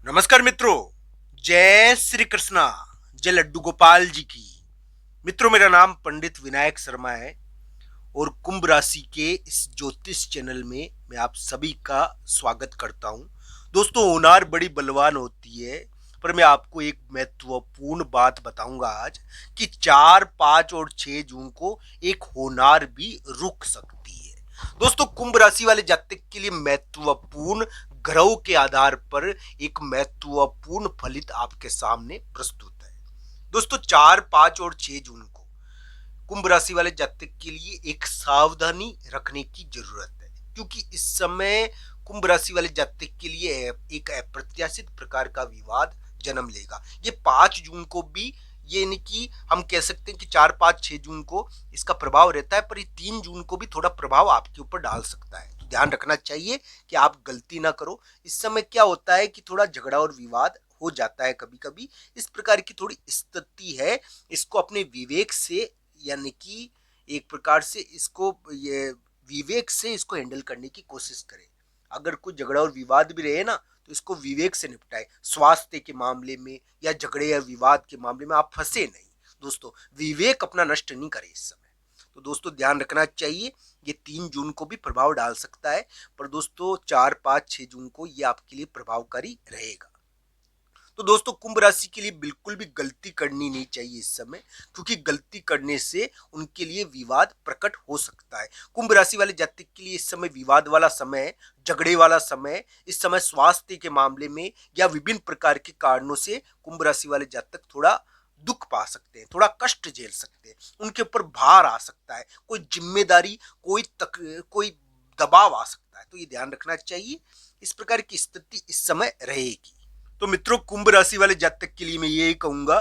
नमस्कार मित्रों। जय श्री कृष्णा। जय लड्डू गोपाल जी की। मित्रों, मेरा नाम पंडित विनायक शर्मा है और कुंभ राशि के इस ज्योतिष चैनल में मैं आप सभी का स्वागत करता हूं। दोस्तों, होनार बड़ी बलवान होती है, पर मैं आपको एक महत्वपूर्ण बात बताऊंगा आज कि 4, 5 और 6 जून को एक होनार भी रुक सकती है। दोस्तों, कुंभ राशि वाले जातक के लिए महत्वपूर्ण ग्रहों के आधार पर एक महत्वपूर्ण फलित आपके सामने प्रस्तुत है। दोस्तों, 4, 5 और 6 जून को कुंभ राशि वाले जातक के लिए एक सावधानी रखने की जरूरत है, क्योंकि इस समय कुंभ राशि वाले जातक के लिए एक अप्रत्याशित प्रकार का विवाद जन्म लेगा। ये 5 जून को भी, ये नहीं कि हम कह सकते हैं कि 4, 5, 6 जून को इसका प्रभाव रहता है, पर ये 3 जून को भी थोड़ा प्रभाव आपके ऊपर डाल सकता है। तो ध्यान रखना चाहिए कि आप गलती ना करो। इस समय क्या होता है कि थोड़ा झगड़ा और विवाद हो जाता है कभी कभी। इस प्रकार की थोड़ी स्थिति है, इसको अपने विवेक से, यानी कि एक प्रकार से इसको ये विवेक से इसको हैंडल करने की कोशिश करें। अगर कोई झगड़ा और विवाद भी रहे ना, तो इसको विवेक से निपटाए। स्वास्थ्य के मामले में या झगड़े या विवाद के मामले में आप फंसे नहीं। दोस्तों, विवेक अपना नष्ट नहीं करे इस समय। तो दोस्तों, ध्यान रखना चाहिए। ये 3 जून को भी प्रभाव डाल सकता है, पर दोस्तों 4, 5, 6 जून को ये आपके लिए प्रभावकारी रहेगा। तो दोस्तों, कुंभ राशि के लिए बिल्कुल भी गलती करनी नहीं चाहिए इस समय, क्योंकि गलती करने से उनके लिए विवाद प्रकट हो सकता है। कुंभ राशि वाले जातक के लिए इस समय विवाद वाला समय है, झगड़े वाला समय। इस समय स्वास्थ्य के मामले में या विभिन्न प्रकार के कारणों से कुंभ राशि वाले जातक थोड़ा दुख पा सकते हैं, थोड़ा कष्ट झेल सकते हैं, उनके ऊपर भार आ सकता है, कोई जिम्मेदारी, कोई दबाव आ सकता है। तो ये ध्यान रखना चाहिए। इस प्रकार की स्थिति इस समय रहेगी। तो मित्रों, कुंभ राशि वाले जातक के लिए मैं यही कहूंगा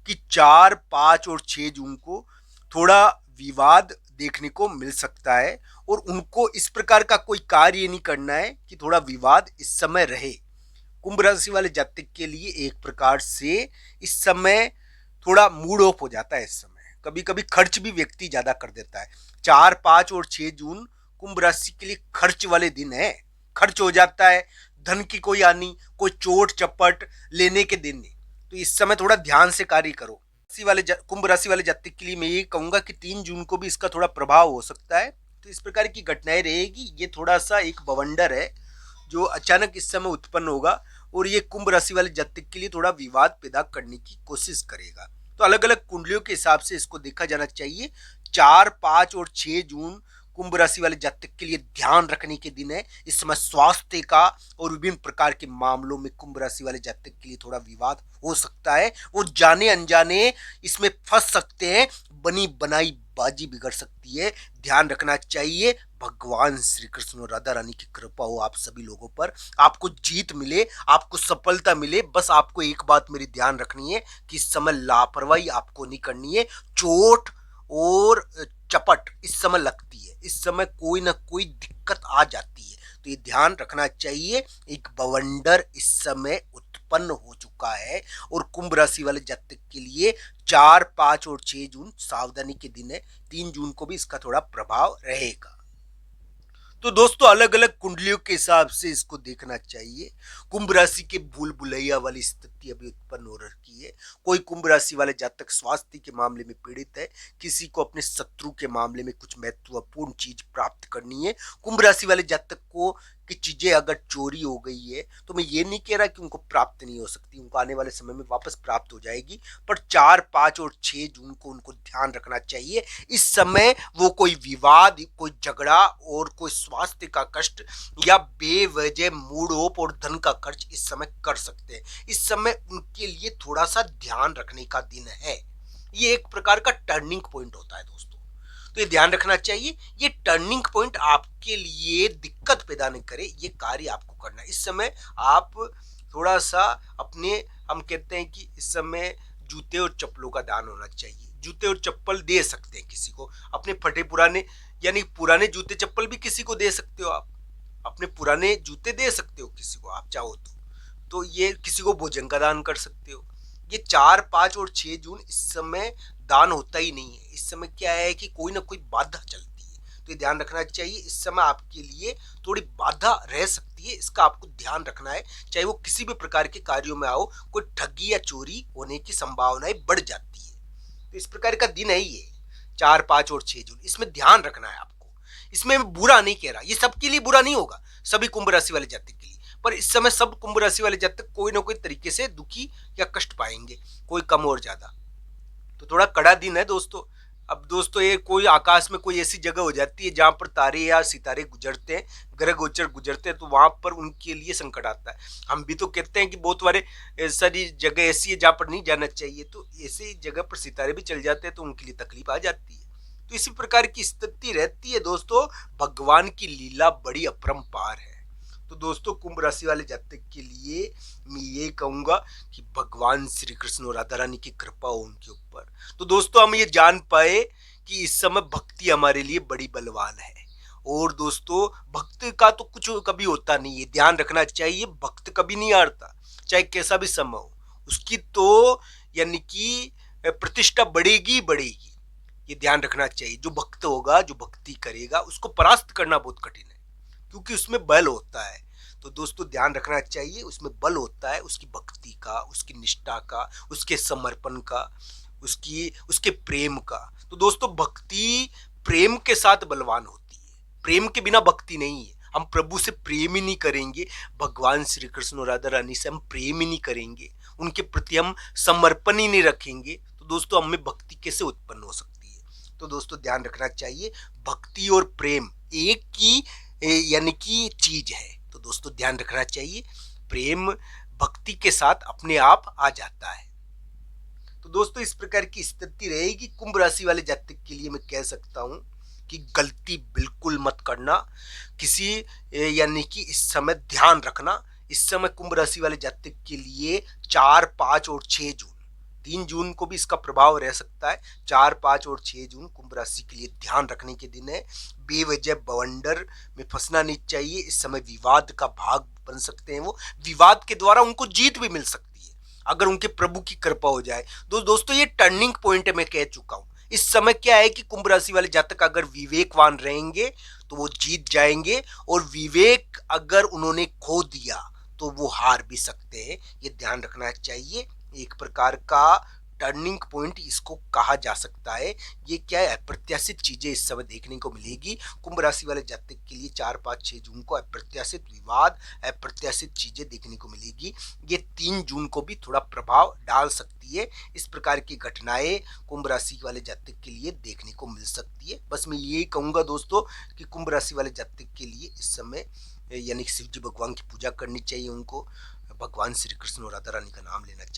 कि 4, 5 और 6 जून को थोड़ा विवाद देखने को मिल सकता है, और उनको इस प्रकार का कोई कार्य नहीं करना है कि थोड़ा विवाद इस समय रहे। कुंभ राशि वाले जातक के लिए एक प्रकार से इस समय थोड़ा मूड ऑफ हो जाता है। इस समय कभी कभी खर्च भी व्यक्ति ज्यादा कर देता है। 4, 5 और 6 जून कुंभ राशि के लिए खर्च वाले दिन है। खर्च हो जाता है, धन की कोई हानि, कोई चोट चपट लेने के दिन नहीं। तो इस समय थोड़ा ध्यान से कार्य करो। कुंभ राशि वाले जातक के लिए मैं ये कहूंगा कि 3 जून को भी इसका थोड़ा प्रभाव हो सकता है। तो इस प्रकार की घटनाएं रहेगी। ये थोड़ा सा एक बवंडर है जो अचानक इस समय उत्पन्न होगा, और ये कुंभ राशि वाले जातक के लिए थोड़ा विवाद पैदा करने की कोशिश करेगा। तो अलग अलग कुंडलियों के हिसाब से इसको देखा जाना चाहिए। 4, 5 और 6 जून कुंभ राशि वाले जातक के लिए ध्यान रखने के दिन है। इस समय स्वास्थ्य का और विभिन्न प्रकार के मामलों में कुंभ राशि वाले जातक के लिए थोड़ा विवाद हो सकता है। वो जाने अनजाने इसमें फंस सकते हैं, बनी बनाई बाजी बिगड़ सकती है। ध्यान रखना चाहिए। भगवान श्री कृष्ण और राधा रानी की कृपा हो आप सभी लोगों पर, आपको जीत मिले, आपको सफलता मिले। बस आपको एक बात मेरी ध्यान रखनी है कि इस समय लापरवाही आपको नहीं करनी है। चोट और चपट इस समय लगती है, इस समय कोई ना कोई दिक्कत आ जाती है। तो ये ध्यान रखना चाहिए। एक बवंडर इस समय उत्पन्न हो चुका है, और कुंभ राशि वाले जातक के लिए 4, 5 और 6 जून सावधानी के दिन है। 3 जून को भी इसका थोड़ा प्रभाव रहेगा। तो दोस्तों, अलग अलग कुंडलियों के हिसाब से इसको देखना चाहिए। कुंभ राशि के भूल भुलैया वाली स्थिति अभी उत्पन्न हो रखी है। कोई कुंभ राशि वाले जातक स्वास्थ्य के मामले में पीड़ित है, किसी को अपने शत्रु के मामले में कुछ महत्वपूर्ण चीज प्राप्त करनी है। कुंभ राशि वाले जातक को कि चीजें अगर चोरी हो गई है, तो मैं ये नहीं कह रहा कि उनको प्राप्त नहीं हो सकती, उनको आने वाले समय में वापस प्राप्त हो जाएगी। पर 4, 5 और 6 जून को उनको ध्यान रखना चाहिए। इस समय वो कोई विवाद, कोई झगड़ा और कोई स्वास्थ्य का कष्ट या बेवजह मूड ऑफ और धन का खर्च इस समय कर सकते हैं। इस समय उनके लिए थोड़ा सा ध्यान रखने का दिन है। ये एक प्रकार का टर्निंग पॉइंट होता है दोस्तों। तो ये ध्यान रखना चाहिए। ये टर्निंग पॉइंट आपके लिए दिक्कत पैदा नहीं करे, ये कार्य आपको करना है। इस समय आप थोड़ा सा अपने, हम कहते हैं कि इस समय जूते और चप्पलों का दान होना चाहिए। जूते और चप्पल दे सकते हैं किसी को, अपने फटे पुराने, यानी पुराने जूते चप्पल भी किसी को दे सकते हो आप। अपने पुराने जूते दे सकते हो किसी को आप चाहो तो ये किसी को भोजन का दान कर सकते हो। ये 4, 5 और 6 जून इस समय दान होता ही नहीं है। इस समय क्या है कि कोई ना कोई बाधा चलती है। तो ये ध्यान रखना चाहिए। इस समय आपके लिए थोड़ी बाधा रह सकती है, इसका आपको ध्यान रखना है। चाहे वो किसी भी प्रकार के कार्यों में आओ, कोई ठगी या चोरी होने की संभावनाएं बढ़ जाती है। तो इस प्रकार का दिन है ये 4, 5 और 6 जून। इसमें ध्यान रखना है आपको। इसमें मैं बुरा नहीं कह रहा, ये सबके लिए बुरा नहीं होगा, सभी कुंभ राशि वाले जातक के लिए। पर इस समय सब कुंभ राशि वाले जातक कोई ना कोई तरीके से दुखी या कष्ट पाएंगे, कोई कम और ज्यादा। तो थोड़ा कड़ा दिन है दोस्तों। अब दोस्तों ये कोई आकाश में कोई ऐसी जगह हो जाती है जहां पर तारे या सितारे गुजरते हैं, ग्रह गोचर गुजरते हैं, तो वहां पर उनके लिए संकट आता है। हम भी तो कहते हैं कि बहुत बारे सारी जगह ऐसी है जहां पर नहीं जाना चाहिए, तो ऐसी जगह पर सितारे भी चल जाते हैं तो उनके लिए तकलीफ आ जाती है। तो इसी प्रकार की स्थिति रहती है दोस्तों। भगवान की लीला बड़ी अपरंपार है। तो दोस्तों कुंभ राशि वाले जातक के लिए मैं ये कहूंगा कि भगवान श्री कृष्ण और राधा रानी की कृपा हो उनके ऊपर। तो दोस्तों हम ये जान पाए कि इस समय भक्ति हमारे लिए बड़ी बलवान है। और दोस्तों भक्त का तो कुछ कभी होता नहीं है, ध्यान रखना चाहिए। भक्त कभी नहीं हारता, चाहे कैसा भी समय हो, उसकी तो यानी कि प्रतिष्ठा बढ़ेगी बढ़ेगी, ये ध्यान रखना चाहिए। जो भक्त होगा, जो भक्ति करेगा, उसको परास्त करना बहुत कठिन है, क्योंकि उसमें बल होता है। तो दोस्तों ध्यान रखना चाहिए, उसमें बल होता है उसकी भक्ति का, उसकी निष्ठा का, उसके समर्पण का, उसके प्रेम का। तो दोस्तों भक्ति प्रेम के साथ बलवान होती है, प्रेम के बिना भक्ति नहीं है। हम प्रभु से प्रेम ही नहीं करेंगे, भगवान श्री कृष्ण और राधा रानी से हम प्रेम ही नहीं करेंगे, उनके प्रति हम समर्पण ही नहीं रखेंगे, तो दोस्तों हमें भक्ति कैसे उत्पन्न हो सकती है। तो दोस्तों ध्यान रखना चाहिए, भक्ति और प्रेम एक की यानी कि चीज है। तो दोस्तों ध्यान रखना चाहिए, प्रेम भक्ति के साथ अपने आप आ जाता है। तो दोस्तों इस प्रकार की स्थिति रहेगी कुंभ राशि वाले जातक के लिए। मैं कह सकता हूं कि गलती बिल्कुल मत करना किसी, यानी कि इस समय ध्यान रखना। इस समय कुंभ राशि वाले जातक के लिए 4, 5 और 6 जून, 3 जून को भी इसका प्रभाव रह सकता है। 4, 5 और 6 जून कुंभ राशि के लिए ध्यान रखने के दिन है। बेवजह बवंडर में फंसना नहीं चाहिए। इस समय विवाद का भाग बन सकते हैं वो, विवाद के द्वारा उनको जीत भी मिल सकती है अगर उनके प्रभु की कृपा हो जाए। दोस्तों ये टर्निंग पॉइंट है, मैं कह चुका हूं। इस समय क्या है कि कुंभ राशि वाले जातक अगर विवेकवान रहेंगे तो वो जीत जाएंगे, और विवेक अगर उन्होंने खो दिया तो वो हार भी सकते हैं। ये ध्यान रखना चाहिए। एक प्रकार का टर्निंग पॉइंट इसको कहा जा सकता है। ये क्या है, अप्रत्याशित चीजें इस समय देखने को मिलेगी कुंभ राशि वाले जातक के लिए। 4, 5, 6 जून को अप्रत्याशित विवाद, अप्रत्याशित चीजें देखने को मिलेगी। ये 3 जून को भी थोड़ा प्रभाव डाल सकती है। इस प्रकार की घटनाएं कुंभ राशि वाले जातक के लिए देखने को मिल सकती है। बस मैं यही कहूंगा दोस्तों कि कुंभ राशि वाले जातक के लिए इस समय यानी शिव जी भगवान की पूजा करनी चाहिए, उनको भगवान श्री कृष्ण और राधा रानी का नाम लेना चाहिए।